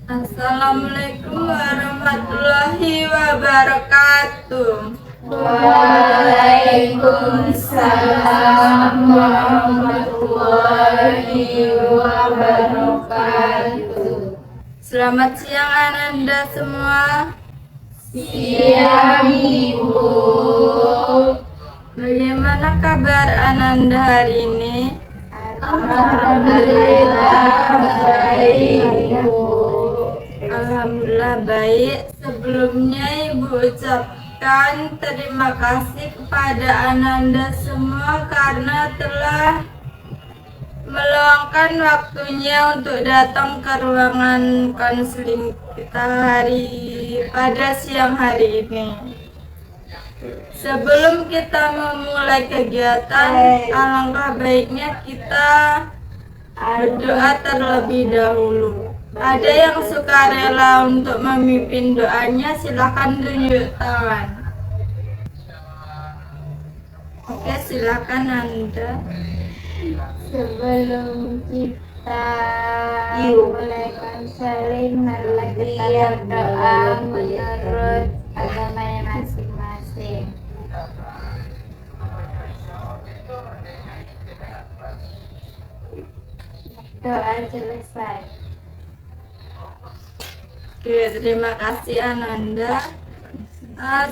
Assalamualaikum warahmatullahi wabarakatuh. Waalaikumsalam warahmatullahi wabarakatuh. Selamat siang Ananda semua. Siang Ibu. Bagaimana kabar Ananda hari ini? Alhamdulillah baik Ibu. Alhamdulillah baik. Sebelumnya Ibu ucapkan terima kasih kepada Ananda semua karena telah meluangkan waktunya untuk datang ke ruangan konseling kita pada siang hari ini. Sebelum kita memulai kegiatan, alangkah baiknya kita berdoa terlebih dahulu. Ada yang suka rela untuk memimpin doanya, silakan tunjuk tangan. Oke, silakan Anda. Sebelum kita mulai konseling, marilah kita berdoa menurut agamanya masing-masing. Doa selesai. Oke, terima kasih Ananda.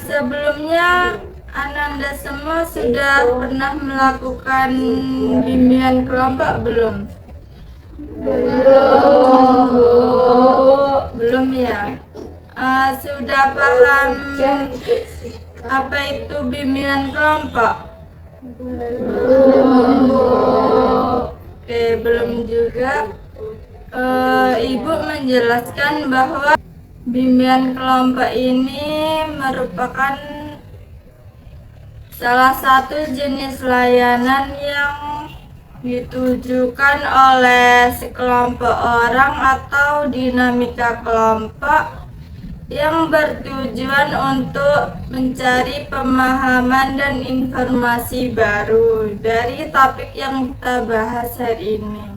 Sebelumnya Ananda semua sudah pernah melakukan bimbingan kelompok belum? Belum ya. Sudah paham apa itu bimbingan kelompok? Oke, belum juga. Ibu menjelaskan bahwa bimbingan kelompok ini merupakan salah satu jenis layanan yang ditujukan oleh sekelompok orang atau dinamika kelompok yang bertujuan untuk mencari pemahaman dan informasi baru dari topik yang kita bahas hari ini.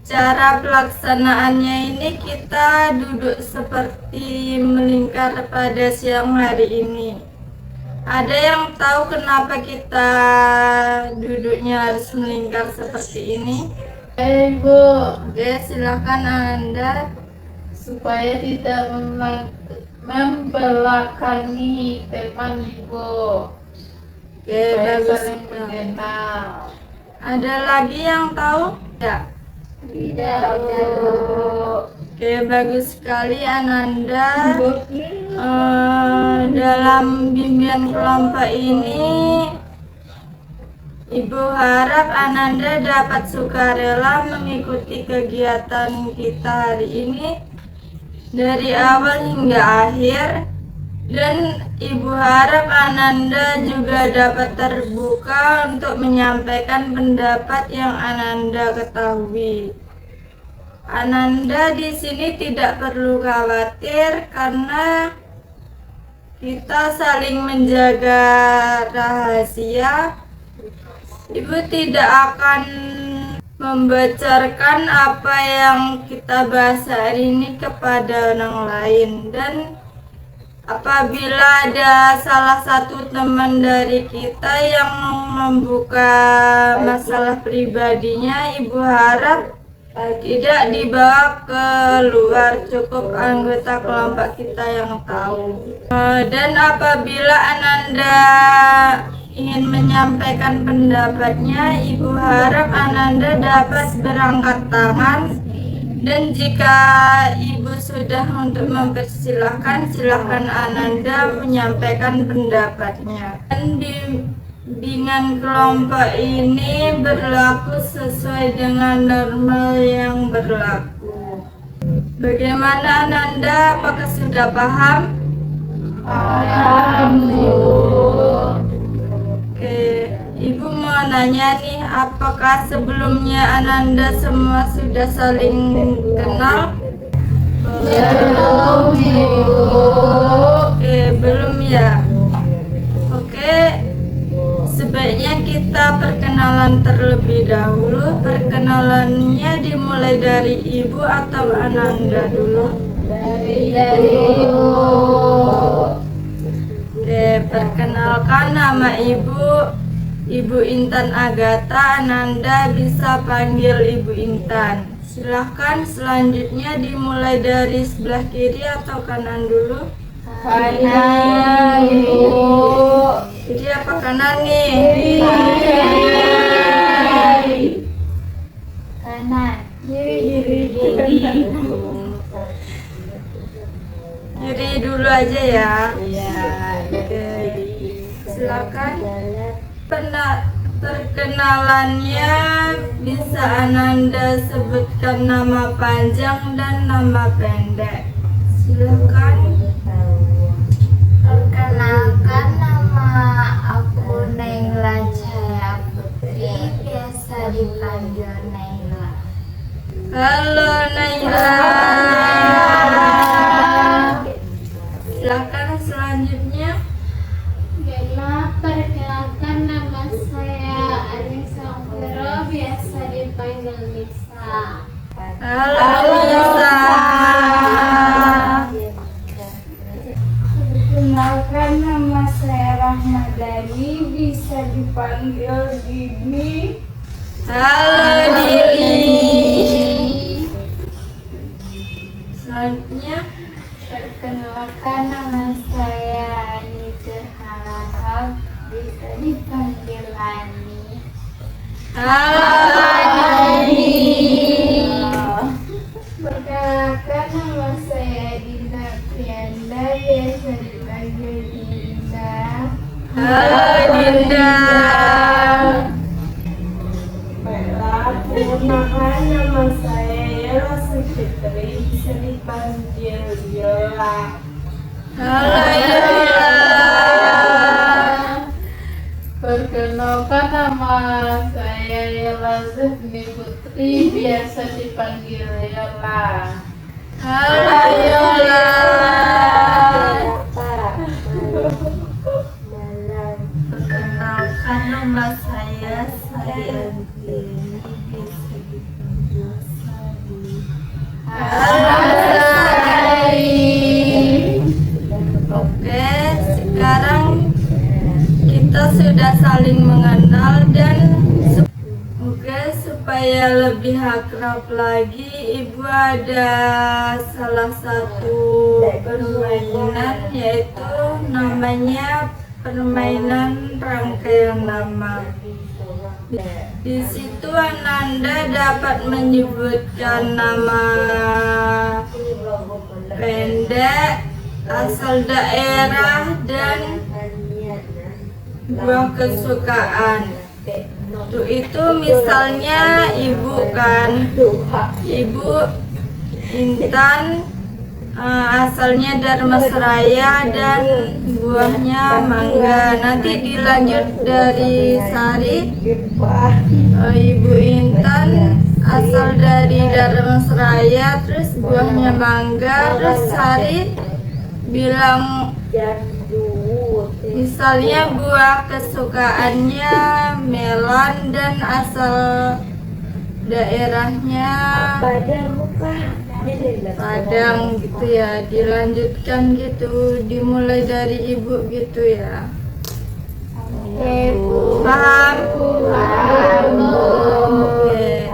Cara pelaksanaannya ini kita duduk seperti melingkar pada siang hari ini. Ada yang tahu kenapa kita duduknya harus melingkar seperti ini? Ibu, Oke, silakan Anda. supaya tidak membelakangi teman Ibu. Oke, bagus Saling sekali. mengenal. Ada lagi yang tahu? Ya. Tidak, Bu. Oke, bagus sekali Ananda. Dalam bimbingan kelompok ini, Ibu harap Ananda dapat sukarela mengikuti kegiatan kita hari ini dari awal hingga akhir, dan Ibu harap Ananda juga dapat terbuka untuk menyampaikan pendapat yang Ananda ketahui. Ananda di sini tidak perlu khawatir karena kita saling menjaga rahasia. Ibu tidak akan membocorkan apa yang kita bahas hari ini kepada orang lain, dan apabila ada salah satu teman dari kita yang membuka masalah pribadinya, Ibu harap tidak dibawa keluar, cukup anggota kelompok kita yang tahu. Dan apabila Ananda ingin menyampaikan pendapatnya, Ibu harap Ananda dapat berangkat tangan, dan jika Ibu sudah untuk mempersilahkan, silahkan Ananda menyampaikan pendapatnya. Dan bimbingan kelompok ini berlaku sesuai dengan norma yang berlaku. Bagaimana Ananda? Apakah sudah paham? Alhamdulillah. Oke, Ibu mau nanya nih, apakah sebelumnya Ananda semua sudah saling kenal? Belum, Ibu. Oke, belum ya. Oke, sebaiknya kita perkenalan terlebih dahulu. Perkenalannya dimulai dari ibu atau Ananda dulu? Dari ibu. Oke, perkenalkan nama ibu. Ibu Intan Agatha. Ananda bisa panggil Ibu Intan. Silahkan selanjutnya dimulai dari sebelah kiri atau kanan dulu? Kanan, Bu. Kiri apa kanan nih? Kanan. Kiri dulu aja ya. Iya. Oke, silakan. Perkenalannya bisa Ananda sebutkan nama panjang dan nama pendek. Silakan. Perkenalkan, nama aku Naila Cahaya Putri, biasa dipanggil Naila. Halo Naila. Silakan selanjutnya. Perkenalkan, nama saya Anissa Vero, biasa dipanggil Nisa. Halo Nisa. Perkenalkan, nama saya Rahmadani, bisa dipanggil Dini. Halo Dini. Selanjutnya. Perkenalkan, nama saya Anita Harahap, bisa dipanggil Ani. Halo Ani. Perkenalkan, nama saya Dina Prianda, biasa dipanggil Dinda. Halo Dinda. Perkenalkan, nama saya Yola Sucitri, bisa dipanggil Yola. Halo Yola. Perkenalkan, nama saya Yola Zahni Putri, biasa dipanggil Yola. Halo Yola. Perkenalkan, nama saya Sayanti, bisa dipanggil Sari. Halo Sari. Oke, sekarang kita sudah saling mengenal dan supaya lebih akrab lagi, Ibu ada salah satu permainan, yaitu namanya permainan rangkaian nama. Di situ Ananda dapat menyebutkan nama pendek, asal daerah, dan buah kesukaan. Untuk itu misalnya ibu kan, Ibu Intan asalnya Dharmasraya dan buahnya mangga. Nanti dilanjut dari Sari. Ibu Intan asal dari Dharmasraya, terus buahnya mangga. Terus Sari bilang misalnya buah kesukaannya melon dan asal daerahnya Padang gitu ya. Dilanjutkan gitu, dimulai dari ibu gitu ya. Paham? Oke.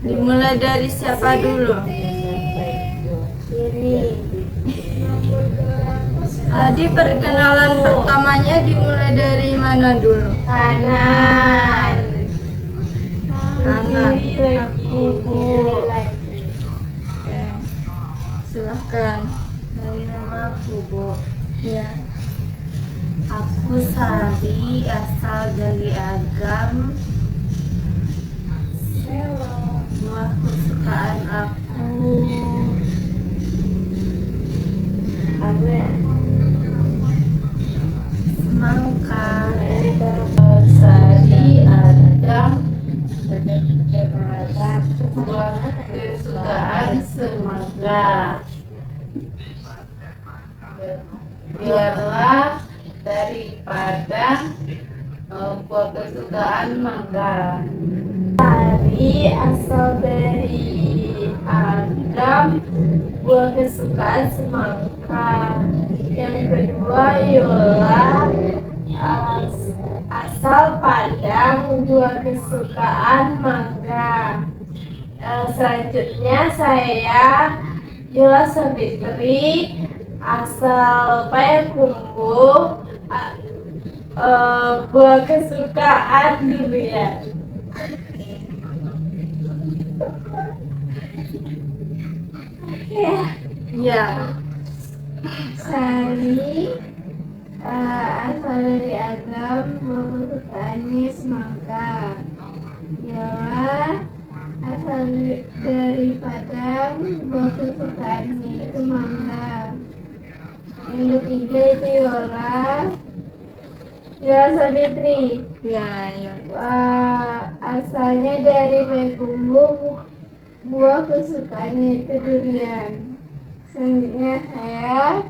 Dimulai dari siapa dulu? Tadi perkenalan pertamanya dimulai dari mana dulu? Kanan. Kanan. Aku, Bu. Oke. Silahkan. Dari nama aku, Bu. Ya. Aku Sari, asal dari Agam. Buah kesukaan aku semangka. Sari, Agam. Buah kesukaan semangka. Biarlah dari Padang buah kesukaan mangga. Sari asal dari Adam, buah kesukaan semangka. Yang kedua Yola, asal Padang, buah kesukaan mangga. Selanjutnya saya Yola Sabitri, asal Payakumbuh, buah kesukaan durian. Ya. Sari asal dari Agam, buah kesukaannya semangka. Yola asal dari Padang, buah kesukaannya itu mangga. Yang ketiga itu Yola Sabitri. Ya. Asalnya dari Payakumbuh, buah kesukaannya itu durian. Selanjutnya saya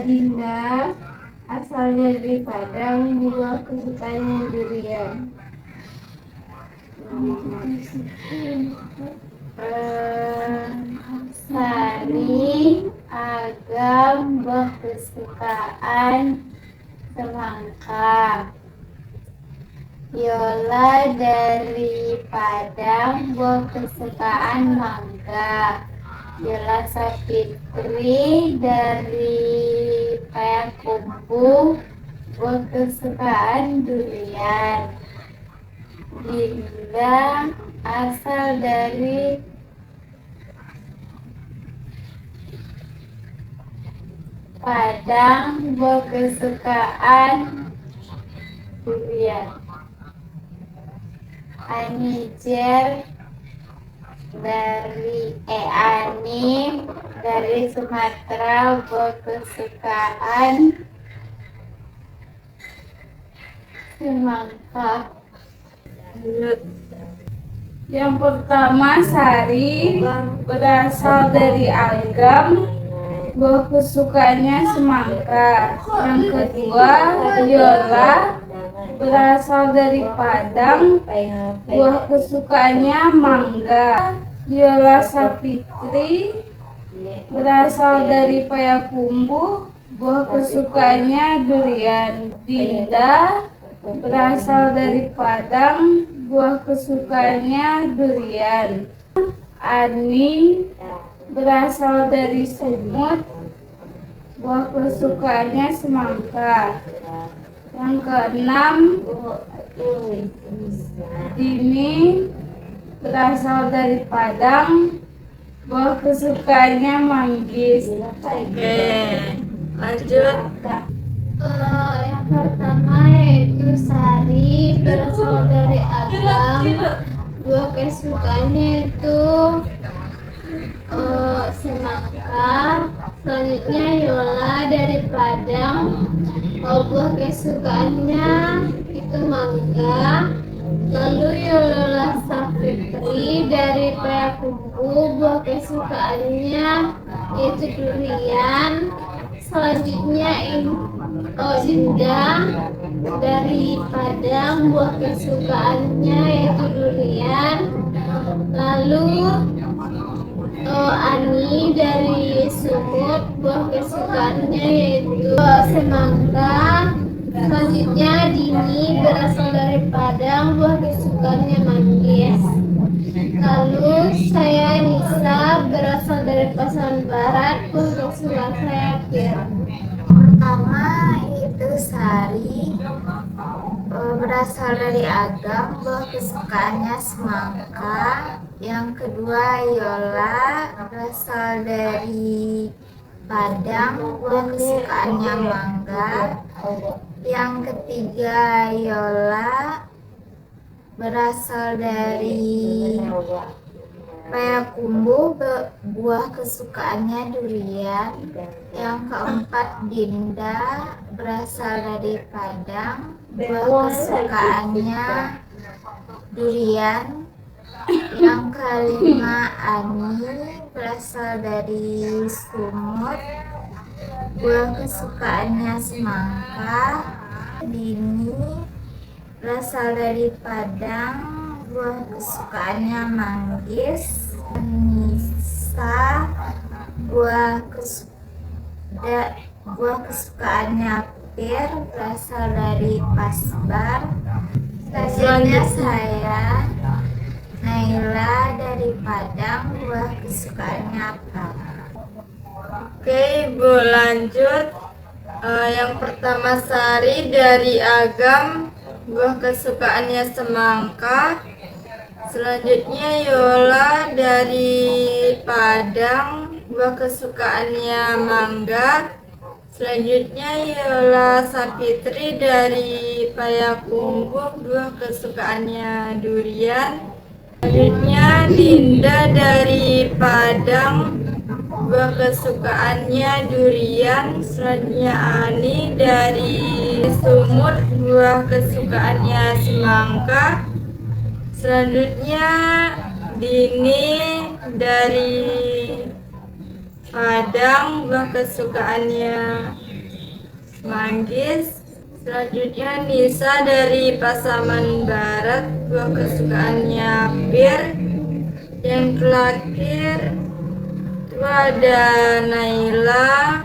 Dinda, asalnya dari Padang, buah kesukaannya durian. Sari Agam, buah kesukaan semangka. Yola dari Padang, buah kesukaan mangga. Yola Sapitri dari Payakumbuh, buah kesukaan durian. Dinda asal dari Padang, buah kesukaan durian. Anijer Ani dari Sumatera, buah kesukaan semangka. Yang pertama Sari berasal dari Agam, buah kesukaannya semangka. Yang kedua Yola berasal dari Padang, buah kesukaannya mangga. Yola Sapitri berasal dari Payakumbuh, buah kesukaannya durian. Dinda berasal dari Padang, buah kesukaannya durian. Ani berasal dari Sumut, buah kesukaannya semangka. Yang keenam Dini berasal dari Padang, buah kesukaannya manggis. Oke, lanjut. Yang pertama yaitu Sari berasal dari Agam, buah kesukaannya itu semangka. Selanjutnya Yola dari Padang, buah kesukaannya itu mangga. Lalu Yola Sapitri dari Payakumbuh, buah kesukaannya itu durian. Selanjutnya Dinda dari Padang, buah kesukaannya yaitu durian. Lalu Ani dari Sumut, buah kesukaannya yaitu semangka. Selanjutnya Dini berasal dari Padang, buah kesukaannya manggis. Lalu saya Nisa berasal dari Pasaman Barat, buah kesukaan saya pir. Pertama itu Sari berasal dari Agam, buah kesukaannya semangka. Yang kedua Yola berasal dari Padang, buah kesukaannya mangga. Yang ketiga Yola berasal dari Payakumbuh, buah kesukaannya durian. Yang keempat Dinda berasal dari Padang, buah kesukaannya durian. Yang kelima Ani berasal dari Sumut, buah kesukaannya semangka. Dini berasal dari Padang, buah kesukaannya manggis. Nisa buah kesukaannya pir, berasal dari Pasbar. Selanjutnya saya Naila dari Padang, buah kesukaannya apel. Oke, Ibu lanjut. Yang pertama Sari dari Agam, buah kesukaannya semangka. Selanjutnya Yola dari Padang, buah kesukaannya mangga. Selanjutnya Yola Sapitri dari Payakumbuh, buah kesukaannya durian. Selanjutnya Dinda dari Padang, buah kesukaannya durian. Selanjutnya Ani dari Sumut, buah kesukaannya semangka. Selanjutnya Dini dari Padang, buah kesukaannya manggis. Selanjutnya Nisa dari Pasaman Barat, buah kesukaannya pir. Yang terakhir itu ada Naila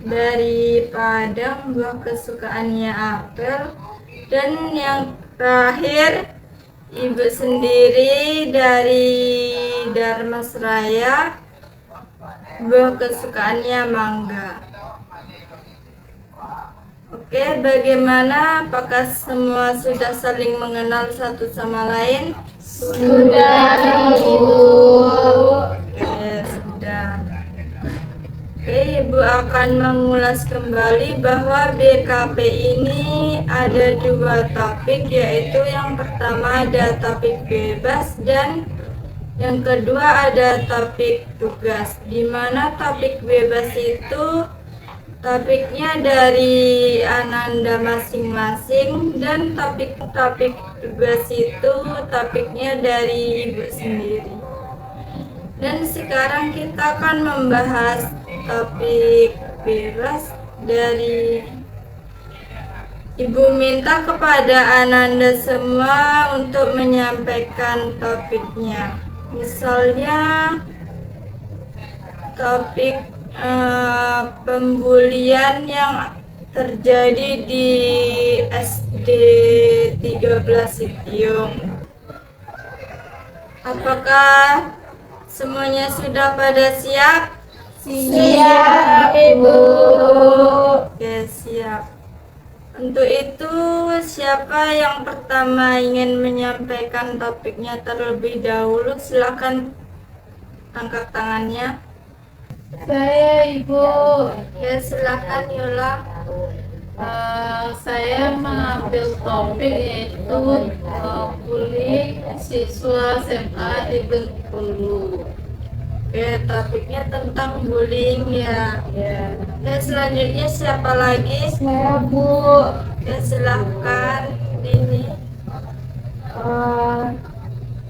dari Padang, buah kesukaannya apel. Dan yang terakhir Ibu sendiri dari Darmasraya, buah kesukaannya mangga. Oke, bagaimana? Apakah semua sudah saling mengenal satu sama lain? Sudah, Ibu. Oke, sudah. Oke, Ibu akan mengulas kembali bahwa BKP ini ada dua topik, yaitu yang pertama ada topik bebas dan yang kedua ada topik tugas. Di mana topik bebas itu topiknya dari Ananda masing-masing dan topik-topik tugas itu topiknya dari Ibu sendiri. Dan sekarang kita akan membahas topik bebas dari Ibu minta kepada Ananda semua untuk menyampaikan topiknya. Misalnya topik pembulian yang terjadi di SD 13 Sitiung. Apakah semuanya sudah pada siap? Siap, Ibu. Oke, siap. Untuk itu, siapa yang pertama ingin menyampaikan topiknya terlebih dahulu? Silakan angkat tangannya. Saya, Ibu. Ya, silakan Yola. Saya mengambil topik yaitu bullying siswa SMA di Bengkulu. Oke, topiknya tentang bullying ya. Ya. Dan selanjutnya siapa lagi? Saya, Bu. Ya, silakan Dini.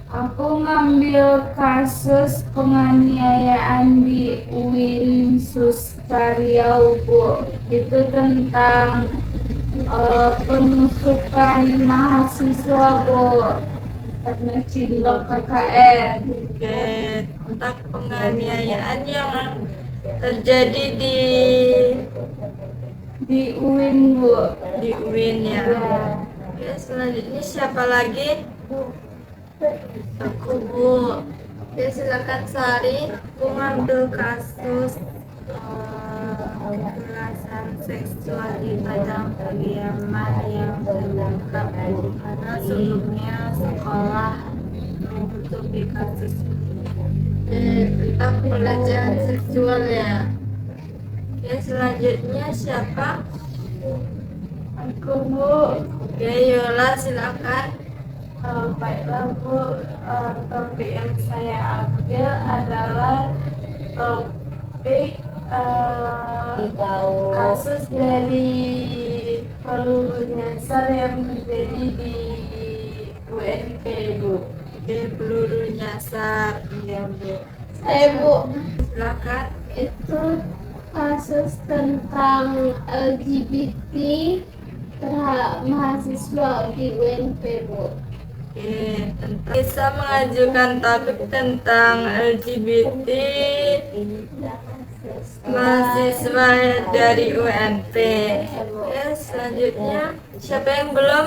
Aku ngambil kasus penganiayaan di UIN Suskaryau, Bu. Itu tentang penusukan mahasiswa, Bu, karena cilok KKN. Oke, tentang penganiayaan yang terjadi Di UIN, Bu. di UIN ya. Ya. Oke, selanjutnya siapa lagi? Aku, Bu. Oke, silakan Sari. Aku ngambil kasus kekerasan seksual di Padang Pariaman yang terungkap karena sebelumnya sekolah menutupi kasus tentang pelecehan seksual ya. Oke, selanjutnya siapa? Aku, Bu. Oke, Yola silakan. Baiklah, Bu, topik yang saya ambil adalah topik kasus dari peluru nyasar yang terjadi di UNP, Bu. Oke, peluru nyasar. Iya, Bu. Saya, Bu, Silakan. itu kasus tentang LGBT terhadap mahasiswa di UNP, Bu. Oke, bisa mengajukan topik tentang LGBT mahasiswa dari UNP. Oke, selanjutnya siapa yang belum?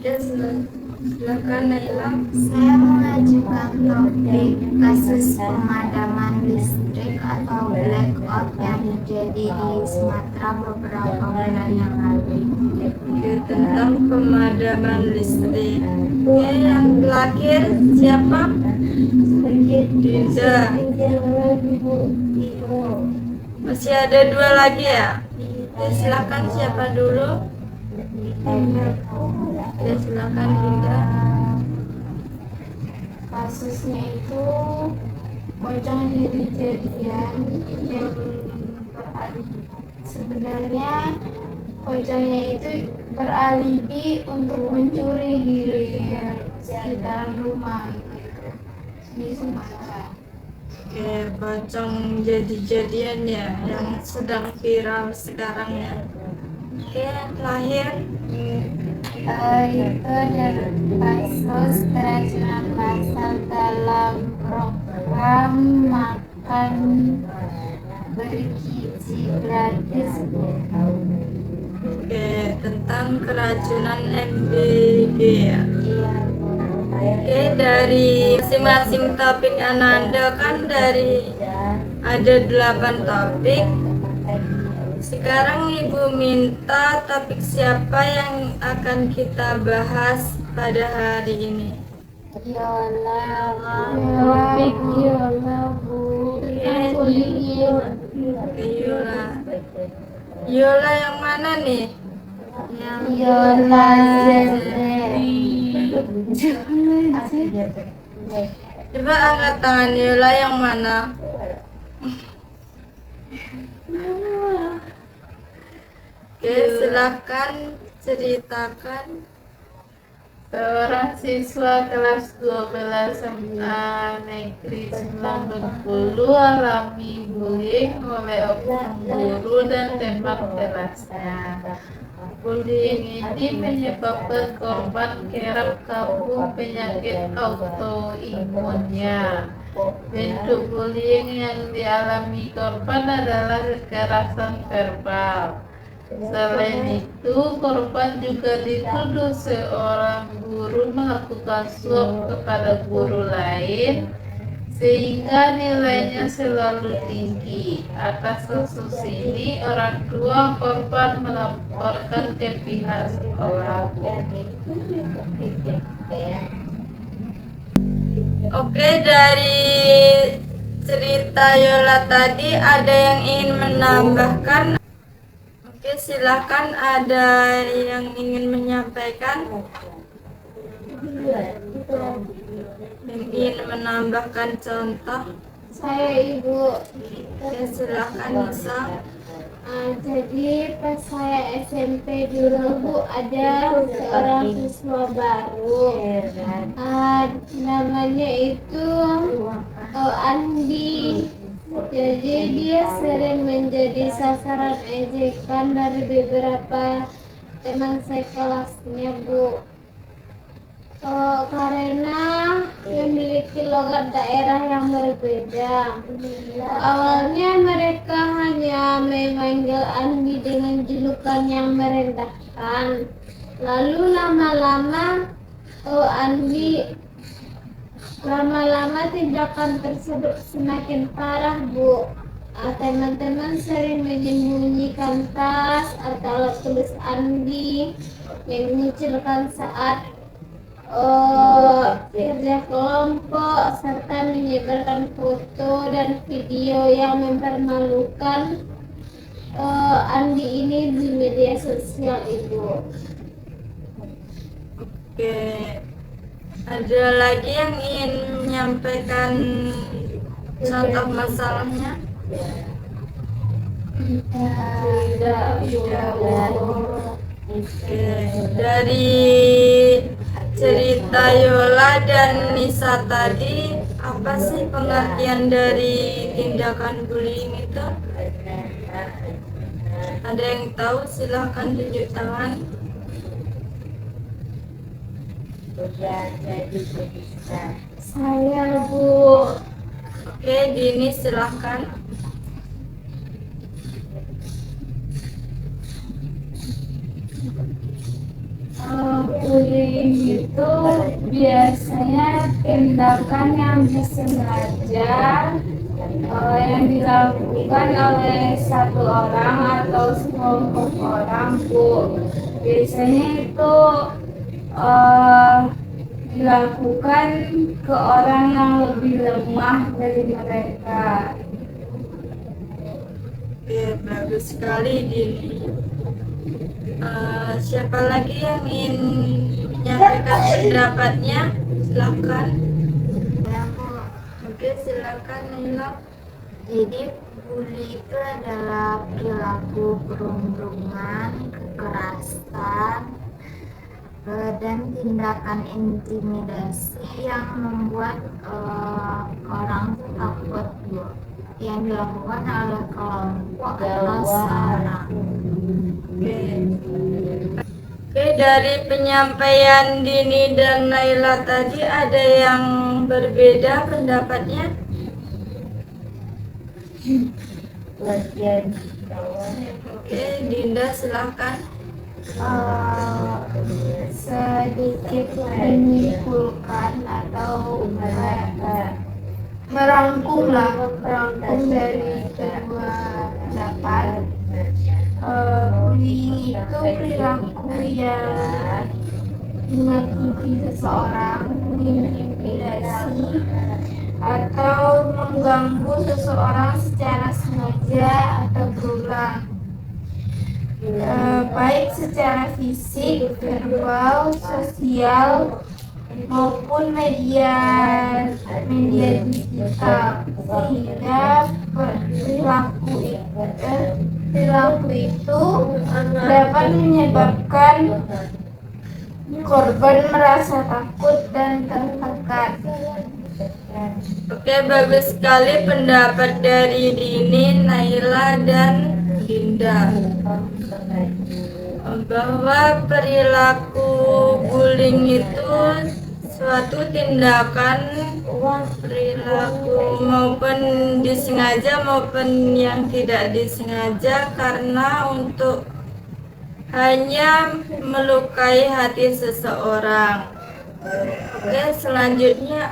Ya, silakan Naila. Saya mengajukan topik kasus pemadaman listrik atau blackout yang terjadi di Sumatera beberapa bulan yang lalu. Oke, tentang pemadaman listrik. Oke, yang terakhir siapa? Dinda. Masih ada 2 lagi ya? Oke, silakan siapa dulu? Oke, silakan Dinda. Kasusnya itu pocong kejadian yang sebenarnya pocongnya itu beralibi untuk mencuri di sekitar rumah gitu, di Sumatera. Oke, pocong jadi-jadian ya yang sedang viral sekarang ya. Oke, terakhir. Itu adalah kasus keracunan masal dalam program makan bergizi gratis. Oke, tentang keracunan MBG ya. Oke, dari masing-masing topik Ananda kan dari ada 8 topik. Sekarang Ibu minta topik siapa yang akan kita bahas pada hari ini? Yola, topik Yola, Bu. Yola. Yola yang mana nih? Yola Coba angkat tangan Yola yang mana? Oke, silakan ceritakan. Seorang siswa kelas 12 SMA Negeri 9 Bengkulu alami bullying oleh oknum guru dan teman kelasnya. Bullying ini menyebabkan korban kerap kambuh penyakit autoimunnya. Bentuk bullying yang dialami korban adalah kekerasan verbal. Selain itu, korban juga dituduh seorang guru melakukan suap kepada guru lain sehingga nilainya selalu tinggi. Atas kasus ini, orang tua korban melaporkan ke pihak sekolah. Oke, dari cerita Yola tadi ada yang ingin menambahkan? Oke, silakan, ada yang ingin menyampaikan? Yang ingin menambahkan contoh? Saya Ibu. Oke, silakan Nisa. Jadi pas saya SMP dulu Bu, ada seorang siswa baru. Namanya itu Andi. Jadi dia sering menjadi sasaran ejekan dari beberapa teman sekelasnya Bu. Karena memiliki logat daerah yang berbeda. Awalnya mereka hanya memanggil Andi dengan julukan yang merendahkan. Lalu lama-lama tindakan tersebut semakin parah Bu. Teman-teman sering menyembunyikan tas atau alat tulis Andi, mengucilkan saat kerja kelompok, serta menyebarkan foto dan video yang mempermalukan Andi ini di media sosial Ibu. Oke, ada lagi yang ingin menyampaikan contoh masalahnya? Oke, dari cerita Yola dan Nisa tadi, apa sih pengertian dari tindakan bullying itu? Ada yang tahu? Silahkan tunjuk tangan. Saya, Bu. Oke, Dini silahkan. Bullying itu biasanya tindakan yang disengaja yang dilakukan oleh satu orang atau sekelompok orang, Bu. Biasanya itu dilakukan ke orang yang lebih lemah dari mereka. Oke, bagus sekali Dini. Siapa lagi yang ingin menyampaikan pendapatnya? Silakan. Ya, Bu. Oke, silakan Naila. Jadi bully itu adalah perilaku perundungan, kekerasan, dan tindakan intimidasi yang membuat orang tuh takut, Bu. Yang dilakukan oleh kelompok atau seorang. Oke, dari penyampaian Dini dan Naila tadi ada yang berbeda pendapatnya? Oke, Dinda silahkan. Sedikit menyimpulkan atau merangkum dari kedua pendapat. Bullying itu perilaku yang menyakiti seseorang, mengintimidasi atau mengganggu seseorang secara sengaja atau berulang, baik secara fisik, verbal, sosial maupun media digital, sehingga perilaku itu dapat menyebabkan korban merasa takut dan tertekan. Oke, bagus sekali pendapat dari Dini, Naila, dan Dinda, bahwa perilaku bullying itu suatu tindakan perilaku maupun disengaja maupun yang tidak disengaja karena untuk hanya melukai hati seseorang. Oke, selanjutnya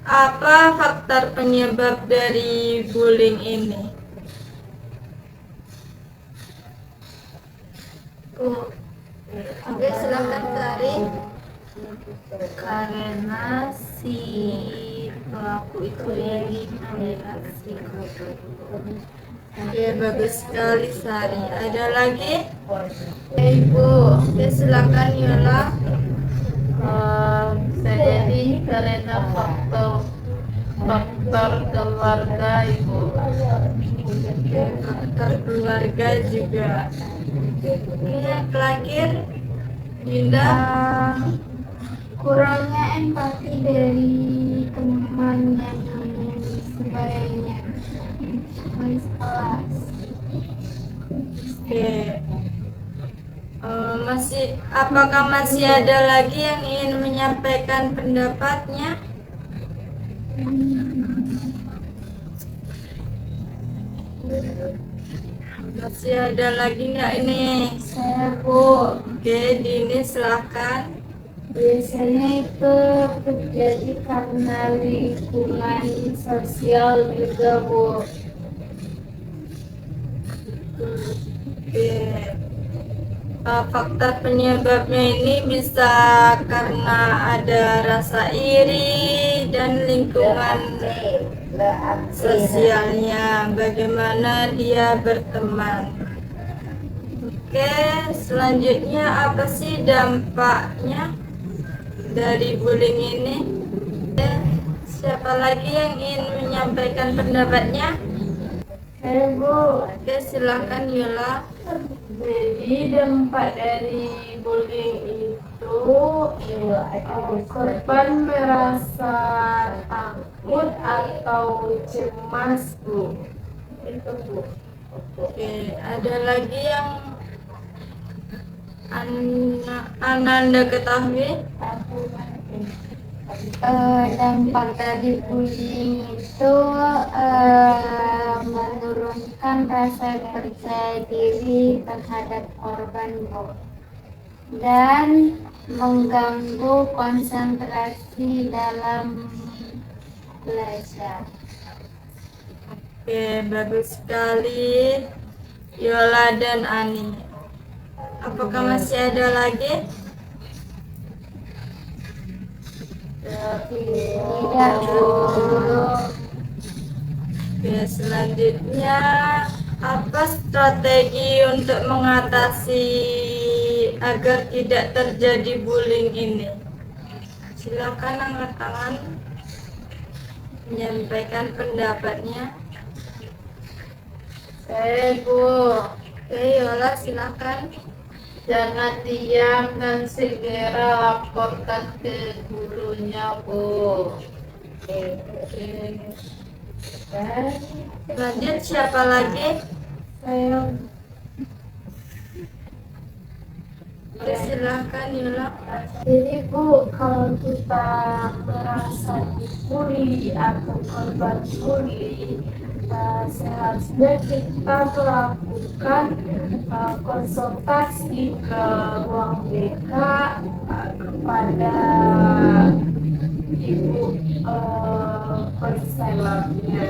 apa faktor penyebab dari bullying ini? Oke, silakan Sari. Karena si pelaku itu ingin melintasi korban. Oke, bagus sekali Sari. Ada lagi? Ibu, Oke, silakan Yola. bisa jadi karena faktor keluarga, Ibu. Faktor keluarga juga. Oke, yang terakhir Dinda. Kurangnya empati dari teman yang sebagainya. Kelas. Oke. Apakah masih ada lagi yang ingin menyampaikan pendapatnya? Masih ada lagi nggak ini? Saya, Bu, Oke, Dini silahkan. biasanya itu terjadi karena lingkungan sosial juga, Bu. Oke. Faktor penyebabnya ini bisa karena ada rasa iri dan lingkungan sosialnya, bagaimana dia berteman. Oke, selanjutnya apa sih dampaknya dari bullying ini? Siapa lagi yang ingin menyampaikan pendapatnya? Saya, Bu. Oke, silakan Yola. Jadi dampak dari bullying itu korban merasa takut atau cemas, Bu. Itu, Bu. Oke, ada lagi yang Ananda ketahui? Dampak dari bullying itu menurunkan rasa percaya diri terhadap korban, Bu, dan mengganggu konsentrasi dalam belajar. Oke, bagus sekali Yola dan Ani. Apakah masih ada lagi? Tidak, Bu. Oke, selanjutnya apa strategi untuk mengatasi agar tidak terjadi bullying ini? Silakan angkat tangan menyampaikan pendapatnya. Saya, Bu, Oke, Yola silakan. jangan diam dan segera laporkan ke gurunya, Bu. Lanjut, siapa lagi? Saya Oke, silakan Yola. Jadi Bu, kalau kita merasa dibully atau korban bully, seharusnya kita melakukan konsultasi ke ruang BK kepada ibu konselornya.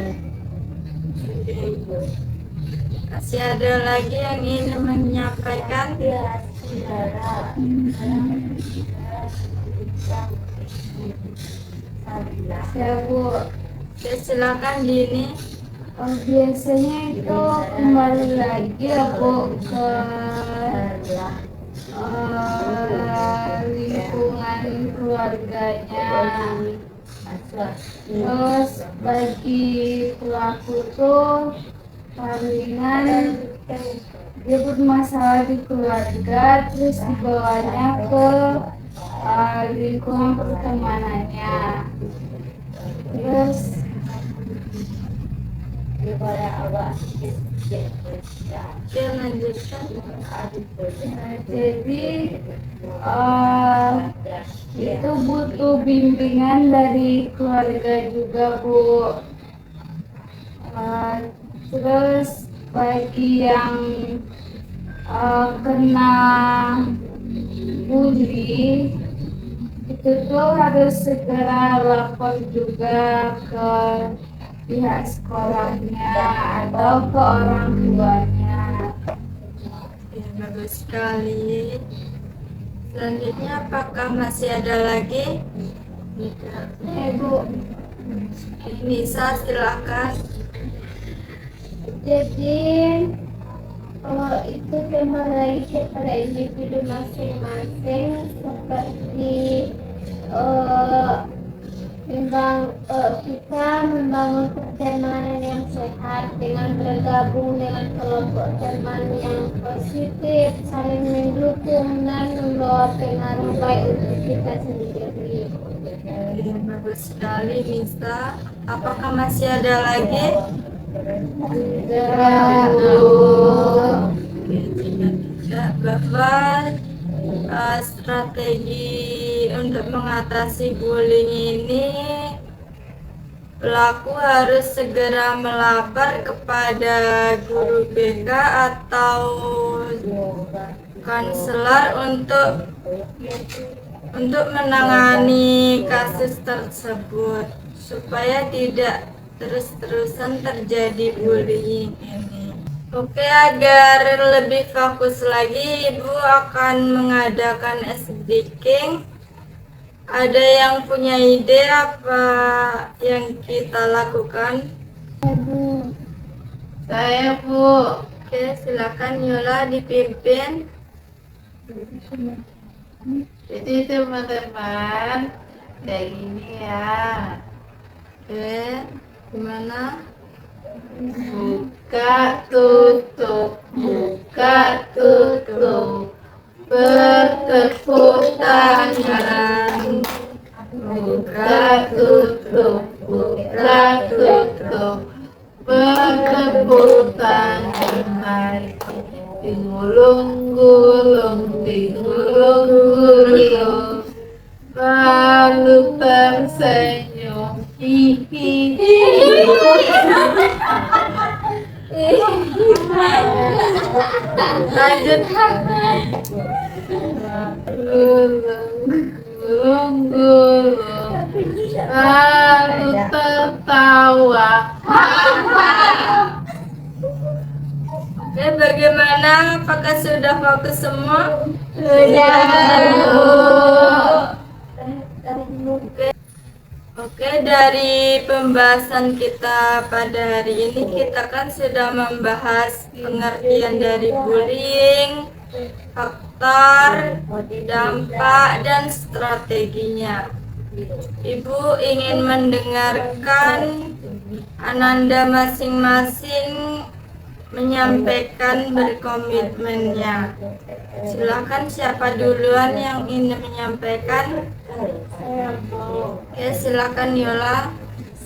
Masih ada lagi yang ingin menyampaikan? Ya Bu, Oke, silakan Dini. biasanya itu kembali lagi ya Bu ke lingkungan keluarganya. Terus bagi pelaku tuh palingan dia bermasalah di keluarga, terus dibawanya ke lingkungan pertemanannya. Terus Oke, lanjutkan. jadi itu butuh bimbingan dari keluarga juga Bu. Terus bagi yang kena bully itu tuh harus segera lapor juga ke pihak sekolahnya atau ke orang tuanya. Oke, bagus sekali. Selanjutnya, apakah masih ada lagi? Bu, Nisa, silakan. Jadi itu kembali kepada individu masing-masing, seperti kita membangun pertemanan yang sehat dengan bergabung dengan kelompok teman yang positif, saling mendukung dan membawa pengaruh baik untuk kita sendiri. Oke, bagus sekali Nisa. Apakah masih ada lagi? Oke, jika tidak, Bapak, strategi untuk mengatasi bullying ini, pelaku harus segera melapor kepada guru BK atau konselor untuk menangani kasus tersebut supaya tidak terus-terusan terjadi bullying ini. Oke, agar lebih fokus lagi, Ibu akan mengadakan speaking. Ada yang punya ide apa yang kita lakukan? Saya, Bu. Oke, silakan Yola dipimpin. Jadi teman-teman, kayak gini ya. Oke, gimana? Buka tutup, bertepuk tangan. Buka tutup, bertepuk tangan. naik. Tinggulung-gulung, tinggulung-gulung, lalu tersenyum. Hihihi. Lanjut. Gulung-gulung, lalu tertawa. Oke, bagaimana? Apakah sudah fokus semua? Oke, dari pembahasan kita pada hari ini kita kan sudah membahas pengertian dari bullying, faktor, dampak, dan strateginya. Ibu ingin mendengarkan Ananda masing-masing menyampaikan berkomitmennya. Silakan, siapa duluan yang ingin menyampaikan? Oke, silakan Yola.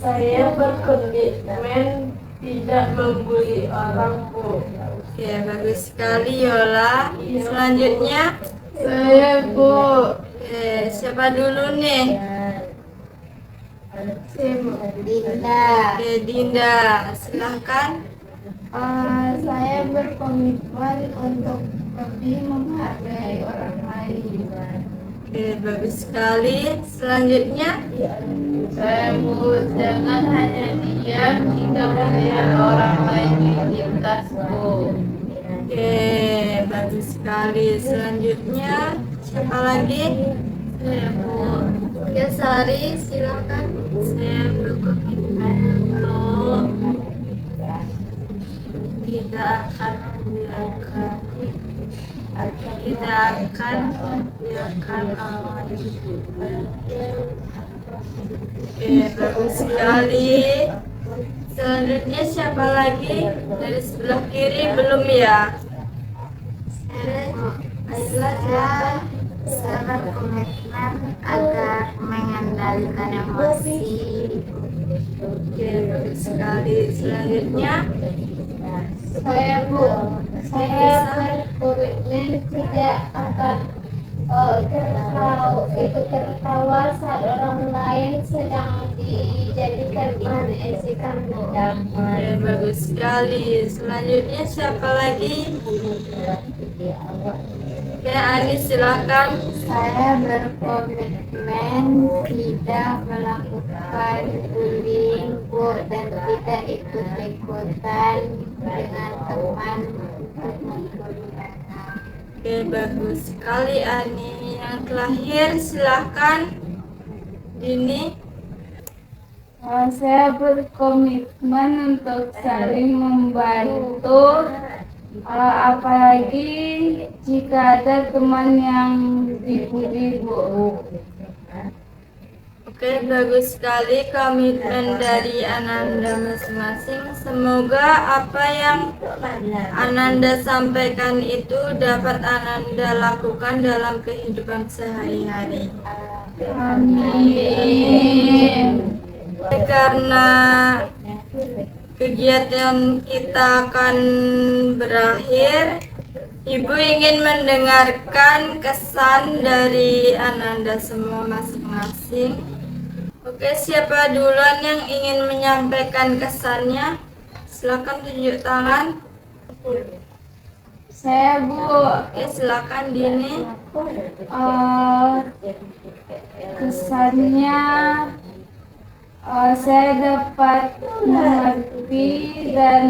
Saya berkomitmen tidak membuli orang, Bu. Oke, bagus sekali Yola. Selanjutnya, Saya, Bu. oke, siapa dulu nih? Dinda. Oke, Dinda, silakan. Saya berkomitmen untuk lebih menghargai orang lain. Oke, bagus sekali. Selanjutnya, Saya, Bu, jangan hanya diam jika melihat orang lain ditindas, Bu. oke, bagus sekali. Selanjutnya, siapa lagi? Saya, Bu. Oke, Sari, silakan. Saya berkomitmen untuk tidak akan membiarkan orang lain. Oke, bagus sekali. Selanjutnya siapa lagi? Dari sebelah kiri belum ya? Saya berkomitmen agar mengendalikan emosi. Oke, bagus sekali. Selanjutnya, Saya, Bu, saya berkomitmen tidak akan tertawa saat orang lain sedang dijadikan bahan ejekan, Bu. oke, bagus sekali. Selanjutnya siapa lagi? Oke, Anis, silakan. Saya berkomitmen tidak melakukan bullying, Bu, dan tidak ikut-ikutan dengan teman Oke, bagus sekali Ani. Yang terakhir silakan Dini. Saya berkomitmen untuk saling membantu, apalagi jika ada teman yang dibully, Bu. Oke, bagus sekali komitmen dari Ananda masing-masing. Semoga apa yang Ananda sampaikan itu dapat Ananda lakukan dalam kehidupan sehari-hari. Amin. Karena kegiatan kita akan berakhir, Ibu ingin mendengarkan kesan dari Ananda semua masing-masing. Oke, siapa duluan yang ingin menyampaikan kesannya? Silakan tunjuk tangan. Saya, Bu, Oke, silakan Dini. kesannya saya dapat mengerti dan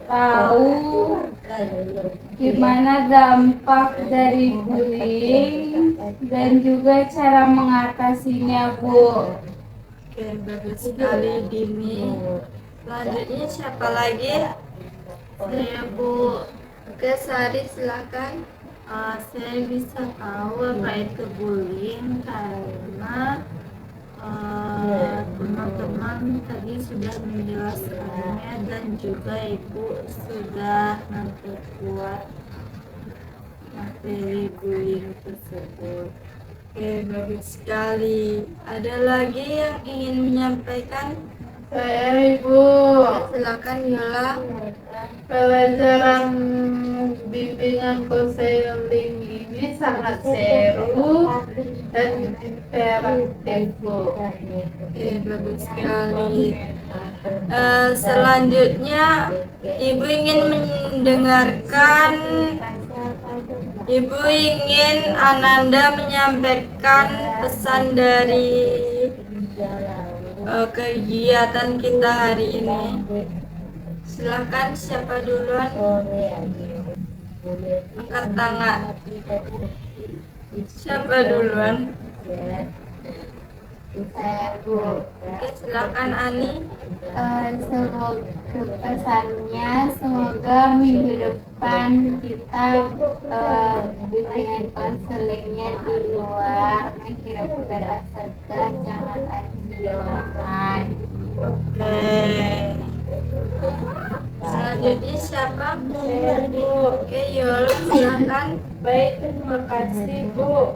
tahu gimana dampak dari bullying dan juga cara mengatasinya, Bu. Oke, bagus sekali Dini. Selanjutnya siapa lagi? Saya, Bu. Oke, Sari, silakan. Saya bisa tahu apa itu bullying karena teman-teman tadi sudah menjelaskannya dan juga Ibu sudah memperkuat materi bullying tersebut. Oke, bagus sekali. Ada lagi yang ingin menyampaikan? Saya, Ibu. Silakan Yola. Pelajaran bimbingan konseling ini sangat seru dan interaktif, Bu. Bagus sekali. Selanjutnya, Ibu ingin mendengarkan, Ibu ingin Ananda menyampaikan pesan dari kegiatan kita hari ini. Silakan, siapa duluan? Angkat tangan. Siapa duluan? Oke, silakan Ani. Semoga pesannya, semoga minggu depan kita bimbingan konselingnya di luar, kira-kira segar, jangan lagi di ruangan. Selanjutnya siapa? Oke, Yol, silakan. Baik, terima kasih Bu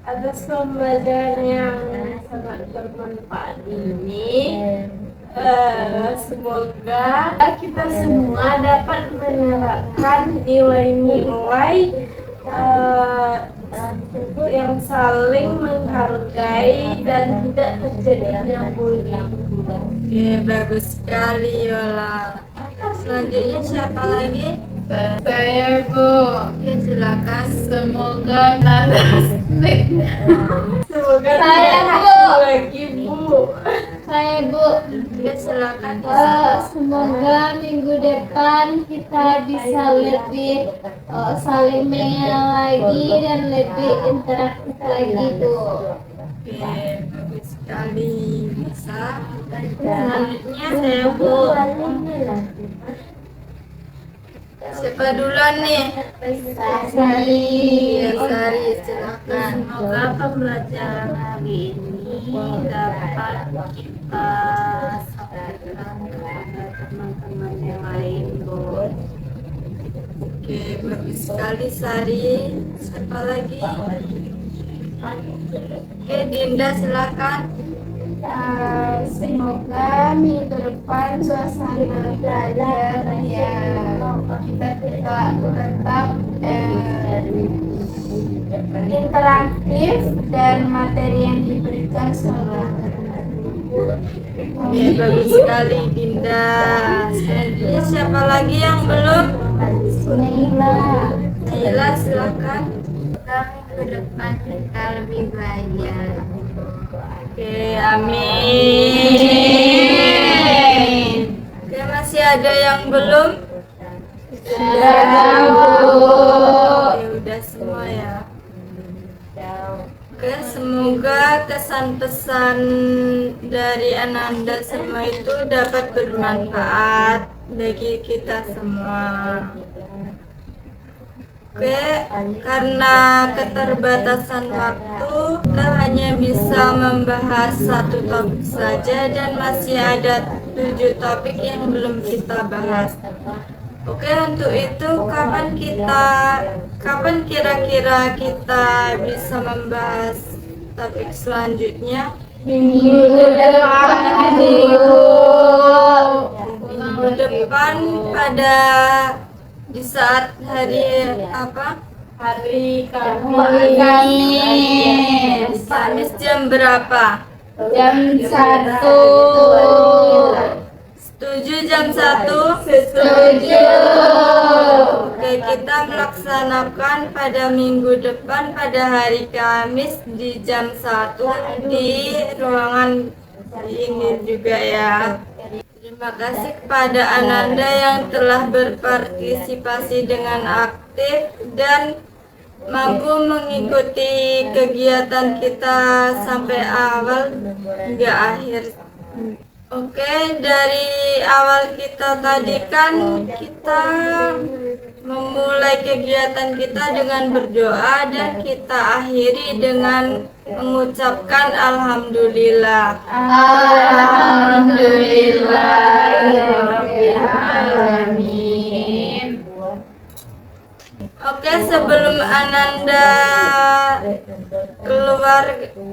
atas pembelajaran yang sangat bermanfaat ini. Semoga kita semua dapat menerapkan nilai-nilai yang saling menghargai dan tidak terjadinya bullying. Oke, bagus sekali Yola. Selanjutnya siapa lagi? Saya, Bu. Oke, silakan. Semoga nada Semoga Saya, tidak Bu. lagi Bu. Saya Bu, Oke, silakan. semoga minggu depan kita bisa lebih saling mengenal lagi dan lebih interaktif lagi Bu. Oke, bagus sekali. Bisa. Selanjutnya saya Bu. Siapa duluan nih? Sari. Ya, Sari, silakan. Semoga pembelajaran hari ini dapat kita sampaikan kepada teman-teman yang lain Bu. Oke, bagus sekali Sari. Siapa lagi? Oke, Dinda silakan. Semoga minggu depan suasana belajar kita tetap interaktif dan materi yang diberikan selalu. Oke, bagus sekali Dinda. Selanjutnya siapa lagi yang belum? Naila, silakan. Minggu depan kita lebih belajar. Oke, amin. Oke, masih ada yang belum? Oke, udah semua ya. Oke, semoga kesan-pesan dari Ananda semua itu dapat bermanfaat bagi kita semua. Oke, karena keterbatasan waktu, kita hanya bisa membahas satu topik saja dan masih ada 7 topik yang belum kita bahas. Oke, untuk itu kapan kira-kira kita bisa membahas topik selanjutnya? Minggu depan pada di saat hari apa? Hari Kamis jam berapa? jam 1. Setuju jam 1? Setuju. Oke, kita melaksanakan pada minggu depan pada hari Kamis di jam 1 di ruangan ini juga ya. Terima kasih kepada Ananda yang telah berpartisipasi dengan aktif dan mampu mengikuti kegiatan kita sampai awal hingga akhir. Oke, dari awal kita tadi kan kita memulai kegiatan kita dengan berdoa dan kita akhiri dengan mengucapkan alhamdulillah. Alhamdulillahirrahmanirrahim. Oke, sebelum Ananda keluar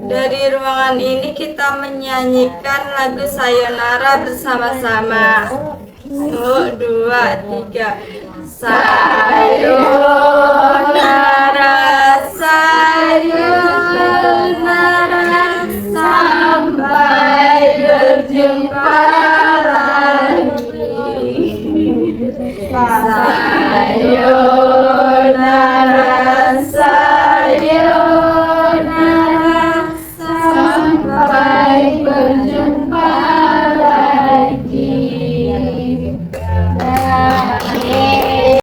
dari ruangan ini, kita menyanyikan lagu Sayonara bersama-sama. 1, 2, 3. Sayonara, sayonara, sampai berjumpa lagi. Sayonara, sayonara.